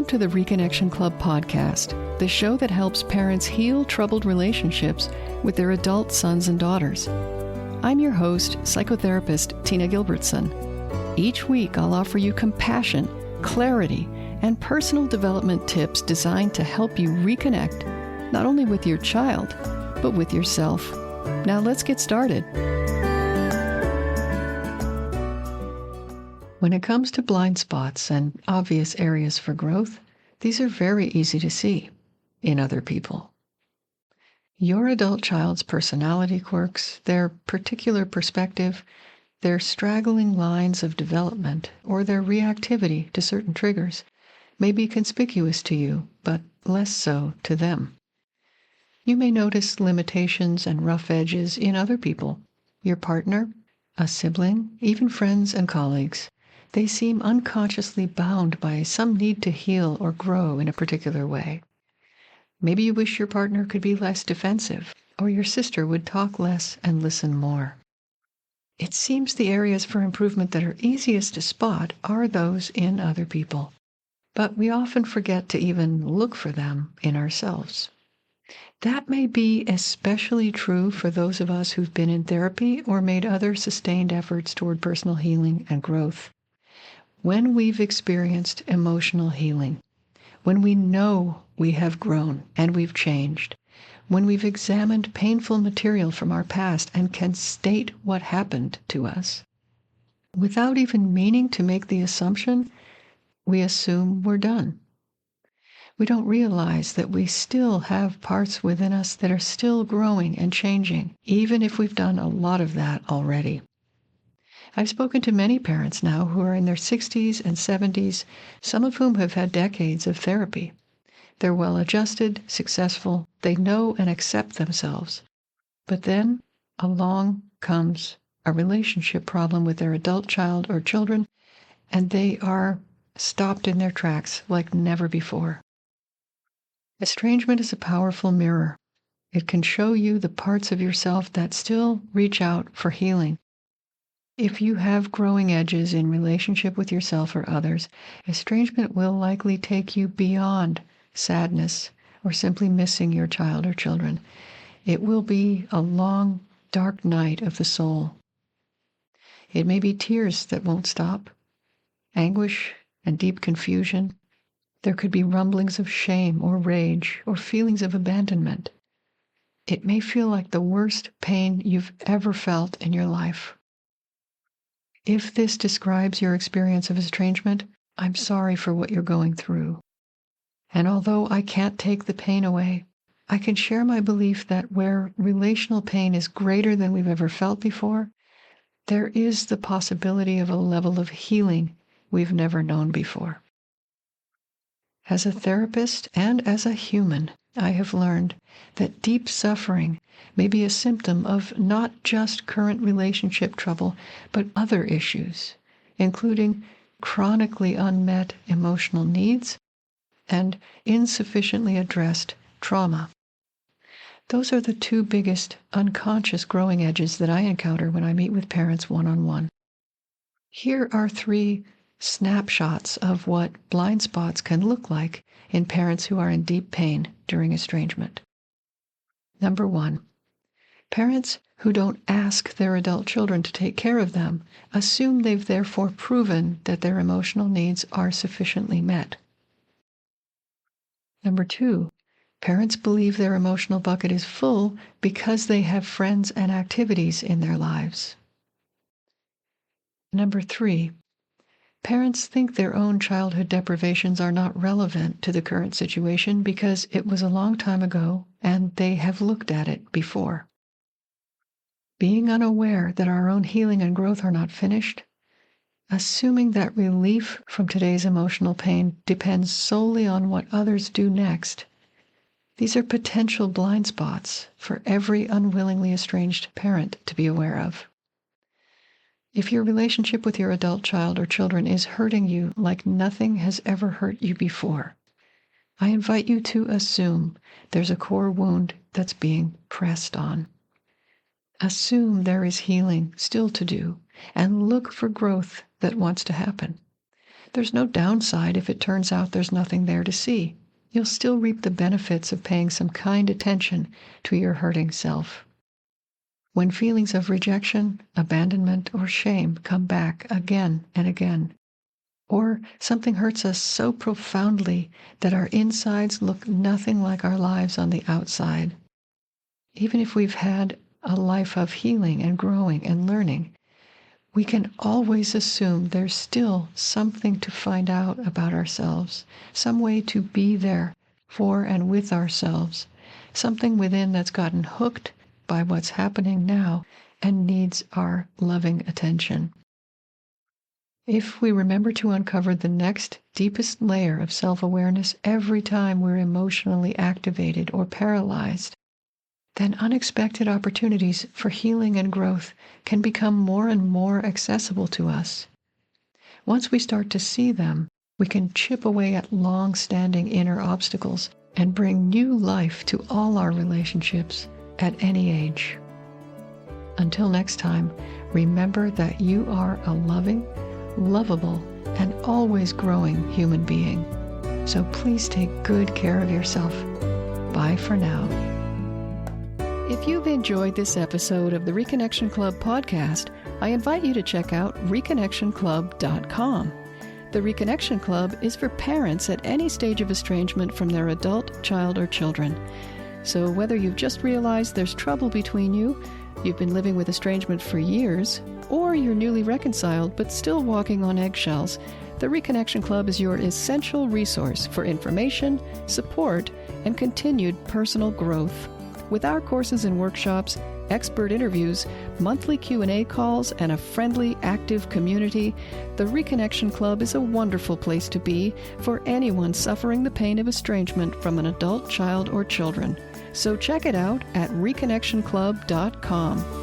to the Reconnection Club Podcast, the show that helps parents heal troubled relationships with their adult sons and daughters. I'm your host, psychotherapist Tina Gilbertson. Each week, I'll offer you compassion, clarity, and personal development tips designed to help you reconnect, not only with your child, but with yourself. Now let's get started. When it comes to blind spots and obvious areas for growth, these are very easy to see in other people. Your adult child's personality quirks, their particular perspective, their straggling lines of development, or their reactivity to certain triggers may be conspicuous to you, but less so to them. You may notice limitations and rough edges in other people, your partner, a sibling, even friends and colleagues. They seem unconsciously bound by some need to heal or grow in a particular way. Maybe you wish your partner could be less defensive, or your sister would talk less and listen more. It seems the areas for improvement that are easiest to spot are those in other people, but we often forget to even look for them in ourselves. That may be especially true for those of us who've been in therapy or made other sustained efforts toward personal healing and growth. When we've experienced emotional healing, when we know we have grown and we've changed, when we've examined painful material from our past and can state what happened to us, without even meaning to make the assumption, we assume we're done. We don't realize that we still have parts within us that are still growing and changing, even if we've done a lot of that already. I've spoken to many parents now who are in their 60s and 70s, some of whom have had decades of therapy. They're well-adjusted, successful, they know and accept themselves. But then along comes a relationship problem with their adult child or children, and they are stopped in their tracks like never before. Estrangement is a powerful mirror. It can show you the parts of yourself that still reach out for healing. If you have growing edges in relationship with yourself or others, estrangement will likely take you beyond sadness or simply missing your child or children. It will be a long, dark night of the soul. It may be tears that won't stop, anguish and deep confusion. There could be rumblings of shame or rage or feelings of abandonment. It may feel like the worst pain you've ever felt in your life. If this describes your experience of estrangement, I'm sorry for what you're going through. And although I can't take the pain away, I can share my belief that where relational pain is greater than we've ever felt before, there is the possibility of a level of healing we've never known before. As a therapist and as a human, I have learned that deep suffering may be a symptom of not just current relationship trouble, but other issues, including chronically unmet emotional needs and insufficiently addressed trauma. Those are the two biggest unconscious growing edges that I encounter when I meet with parents one-on-one. Here are 3 snapshots of what blind spots can look like in parents who are in deep pain during estrangement. Number 1, parents who don't ask their adult children to take care of them assume they've therefore proven that their emotional needs are sufficiently met. Number 2, parents believe their emotional bucket is full because they have friends and activities in their lives. Number 3, parents think their own childhood deprivations are not relevant to the current situation because it was a long time ago and they have looked at it before. Being unaware that our own healing and growth are not finished, assuming that relief from today's emotional pain depends solely on what others do next, these are potential blind spots for every unwillingly estranged parent to be aware of. If your relationship with your adult child or children is hurting you like nothing has ever hurt you before, I invite you to assume there's a core wound that's being pressed on. Assume there is healing still to do, and look for growth that wants to happen. There's no downside if it turns out there's nothing there to see. You'll still reap the benefits of paying some kind attention to your hurting self. When feelings of rejection, abandonment, or shame come back again and again, or something hurts us so profoundly that our insides look nothing like our lives on the outside, even if we've had a life of healing and growing and learning, we can always assume there's still something to find out about ourselves, some way to be there for and with ourselves, something within that's gotten hooked by what's happening now and needs our loving attention. If we remember to uncover the next deepest layer of self-awareness every time we're emotionally activated or paralyzed, then unexpected opportunities for healing and growth can become more and more accessible to us. Once we start to see them, we can chip away at long-standing inner obstacles and bring new life to all our relationships at any age. Until next time, remember that you are a loving, lovable, and always growing human being. So please take good care of yourself. Bye for now. If you've enjoyed this episode of the Reconnection Club podcast, I invite you to check out reconnectionclub.com. The Reconnection Club is for parents at any stage of estrangement from their adult, child, or children. So whether you've just realized there's trouble between you, you've been living with estrangement for years, or you're newly reconciled but still walking on eggshells, the Reconnection Club is your essential resource for information, support, and continued personal growth. With our courses and workshops, expert interviews, monthly Q&A calls, and a friendly, active community, the Reconnection Club is a wonderful place to be for anyone suffering the pain of estrangement from an adult, child, or children. So check it out at reconnectionclub.com.